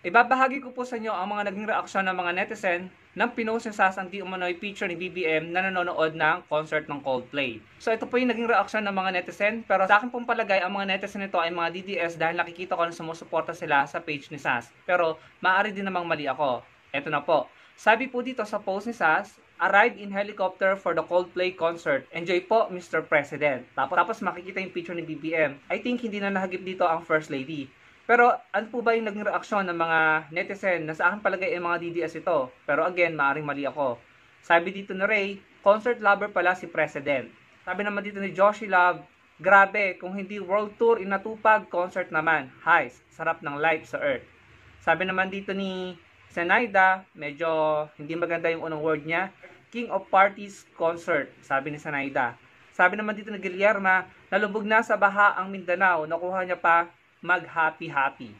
Ibabahagi ko po sa inyo ang mga naging reaksyon ng mga netizen nang pinost ni Sas ang di umano'y picture ni BBM na nanonood ng concert ng Coldplay. So ito po yung naging reaksyon ng mga netizen, pero sa akin pong palagay ang mga netizen nito ay mga DDS dahil nakikita ko na sumusuporta sila sa page ni Sas. Pero maaari din namang mali ako. Ito na po. Sabi po dito sa post ni Sas, arrived in helicopter for the Coldplay concert. Enjoy po, Mr. President. Tapos makikita yung picture ni BBM. I think hindi na nahagip dito ang First Lady. Pero ano po ba yung naging reaksyon ng mga netizen na sa akin palagay ay mga DDS ito? Pero again, maaring mali ako. Sabi dito ni Ray, concert lover pala si President. Sabi naman dito ni Joshi Love, grabe, kung hindi world tour, inatupag, concert naman. Hi, sarap ng life sa earth. Sabi naman dito ni Sanaida, medyo hindi maganda yung unang word niya, King of Parties concert, sabi ni Sanaida. Sabi naman dito ni Guillerma, nalubog na sa baha ang Mindanao, nakuha niya pa mag-happy-happy.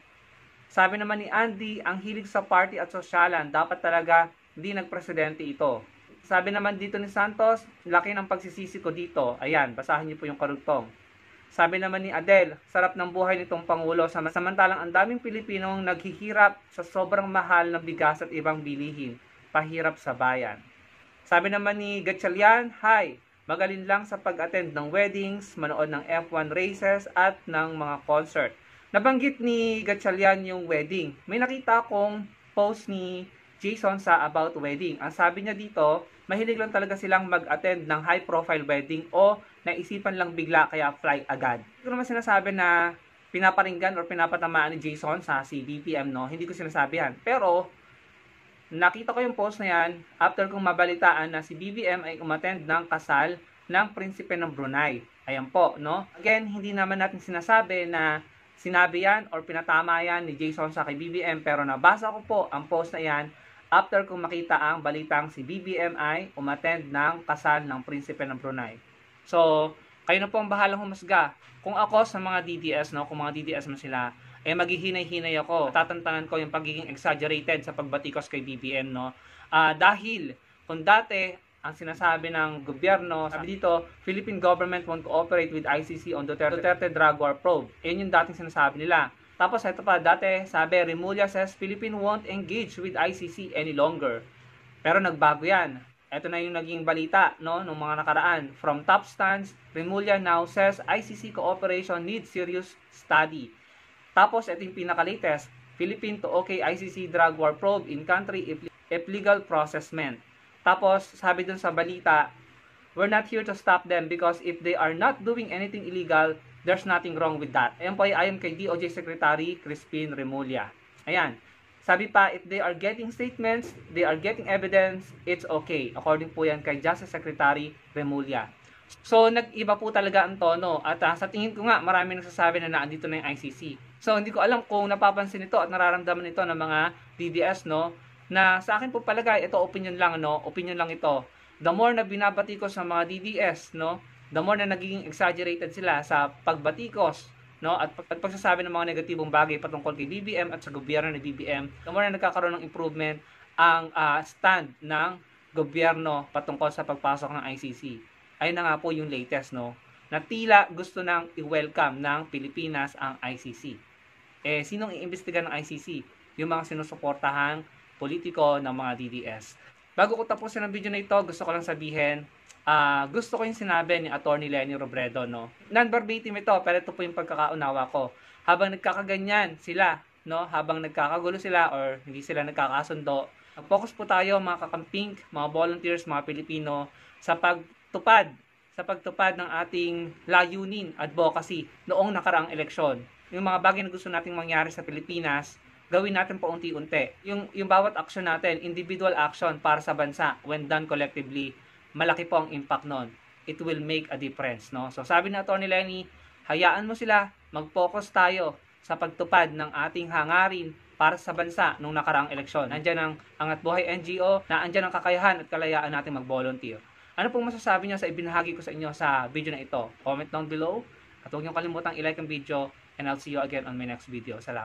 Sabi naman ni Andy, ang hilig sa party at sosyalan, dapat talaga hindi nagpresidente ito. Sabi naman dito ni Santos, laki ng pagsisisi ko dito. Ayan, basahin niyo po yung karugtong. Sabi naman ni Adele, sarap ng buhay nitong Pangulo samantalang ang daming Pilipinong naghihirap sa sobrang mahal ng bigas at ibang bilihin. Pahirap sa bayan. Sabi naman ni Gatchalian, hi, magaling lang sa pag-attend ng weddings, manood ng F1 races at ng mga concert. Nabanggit ni Gatchalian yung wedding. May nakita akong post ni Jason sa about wedding. Ang sabi niya dito, mahilig lang talaga silang mag-attend ng high-profile wedding o naisipan lang bigla kaya fly agad. Hindi ko naman sinasabi na pinaparinggan or pinapatamaan ni Jason sa si BBM, no? Hindi ko sinasabi yan. Pero, nakita ko yung post na yan after kong mabalitaan na si BBM ay umattend ng kasal ng prinsipe ng Brunei. Ayan po, no? Again, hindi naman natin sinasabi na sinabi yan or pinatama yan ni Jason sa kay BBM, pero nabasa ko po ang post na yan after kong makita ang balitang si BBM ay umattend ng kasal ng prinsipe ng Brunei. So, kayo na po ang bahalang humusga. Kung ako sa mga DDS, no, kung mga DDS man sila, eh maghihinay-hinay ako. Tatantanan ko yung pagiging exaggerated sa pagbatikos kay BBM, no. Dahil kung dati ang sinasabi ng gobyerno, sabi dito, Philippine government won't cooperate with ICC on Duterte drug war probe. Yun yung dating sinasabi nila. Tapos ito pa, dati sabi, Remulla says Philippines won't engage with ICC any longer. Pero nagbago yan. Ito na yung naging balita, no, nung mga nakaraan. From top stance, Remulla now says ICC cooperation needs serious study. Tapos ito yung pinaka-latest, Philippines to okay ICC drug war probe in country if legal process meant. Tapos, sabi dun sa balita, we're not here to stop them because if they are not doing anything illegal, there's nothing wrong with that. Ayan po ay ayon kay DOJ Secretary Crispin Remulla. Ayan. Sabi pa, if they are getting statements, they are getting evidence, it's okay. According po yan kay Justice Secretary Remulla. So, nag-iba po talaga ang tono. At sa tingin ko nga, marami nagsasabi na naandito na yung ICC. So, hindi ko alam kung napapansin ito at nararamdaman ito ng mga DDS, no? Na sa akin po palagay, ito opinion lang, no? Opinion lang ito. The more na binabatikos sa mga DDS, no? The more na nagiging exaggerated sila sa pagbatikos, no? At pagsasabi ng mga negatibong bagay patungkol kay BBM at sa gobyerno ni BBM, the more na nagkakaroon ng improvement ang stand ng gobyerno patungkol sa pagpasok ng ICC. Ayun na nga po yung latest, no? Na tila gusto nang i-welcome ng Pilipinas ang ICC. Eh, sinong iimbestiga ng ICC? Yung mga sinusuportahang politiko ng mga DDS. Bago ko tapusin ang video na ito, gusto ko lang sabihin, gusto ko yung sinabi ni Attorney Leni Robredo, no? Non-verbatim ito, pero ito po yung pagkakaunawa ko. Habang nagkakaganyan sila, no? Habang nagkakagulo sila or hindi sila nagkakasundo, focus po tayo mga kakamping, mga volunteers, mga Pilipino sa pagtupad ng ating layunin, advocacy noong nakaraang eleksyon. Yung mga bagay na gusto nating mangyari sa Pilipinas, gawin natin paunti-unti. Yung bawat action natin, individual action para sa bansa, when done collectively, malaki po ang impact nun. It will make a difference, no? So sabi na Atty. Leni, hayaan mo sila, mag-focus tayo sa pagtupad ng ating hangarin para sa bansa nung nakaraang eleksyon. Nandiyan ang Angat Buhay NGO, na andyan ang kakayahan at kalayaan natin mag-volunteer. Ano pong masasabi niyo sa ibinahagi ko sa inyo sa video na ito? Comment down below at huwag niyong kalimutang i-like ang video and I'll see you again on my next video. Salamat.